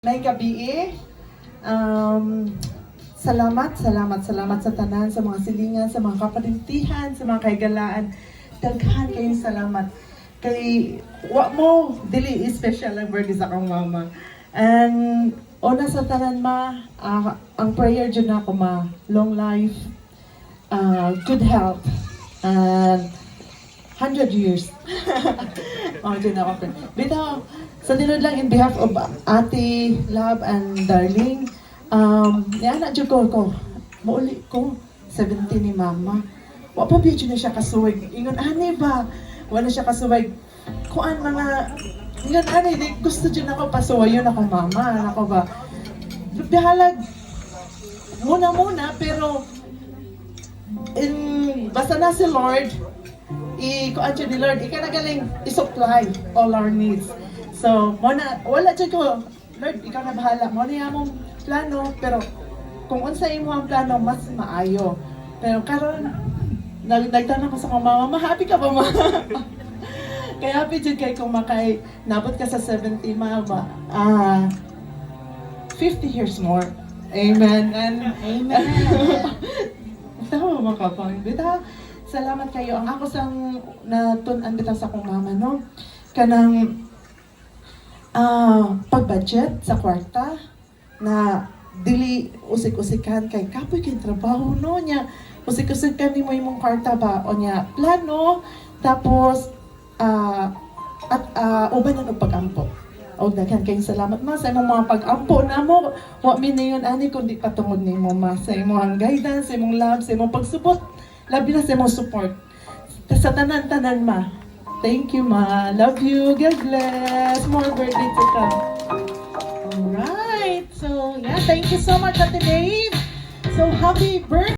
May gabi salamat sa tanan, sa mga silingan, sa mga kaparintihan, sa mga kaigalaan. Daghan kayong salamat. Kay, wa mo, dili special ang birthday sa kang mama. And, una sa tanan ang prayer dyan ako long life, good health, and 100 years. Dyan ako. Bitaw, sa dinod lang in behalf of Ate, Love, and Darling, na dyan ko, mauli ko, 70 ni Mama. Wa pa video na siya kasuwag. Ingon, ani ba? Wala siya kasuwag. Kuan mga, ingon, ani, gusto dyan ako pasuwayon ako, Mama. Ako ba? Bihalag, muna, pero, basta na si Lord, kuan siya ni Lord, ikanagaling i-supply all our needs. So, wala dyan ko, Lord, ikaw na bahala. Muna yung among plano, pero kung unsa imo ang plano, mas maayo. Pero karon nagtanong ko sa kong mama, happy ka ba, ma? Kaya happy dyan kay kung nabot ka sa 70, mama. 50 years more. Amen. And, amen. Tama mga kapang. Bita, salamat kayo. Ang ako sang natunan bita sa kong mama, no? Kanang pag-budget sa kwarta na dili usik-usikan kay kapoy kay trabaho no nya usik-usikan nimo imong kwarta ba o nya plano tapos uban ang pag-ampo o daghan kay salamat ma sa imong mga pag-ampo namo wa mi niyon ani kundi patungod nimo ma sa imong guidance sa imong love sa imong pagsubot labi na sa imong support sa tanan-tanan ma. Thank you, Ma. Love you. God bless. More birthday to come. Alright. So, yeah. Thank you so much, Ate Dave. So, happy birthday.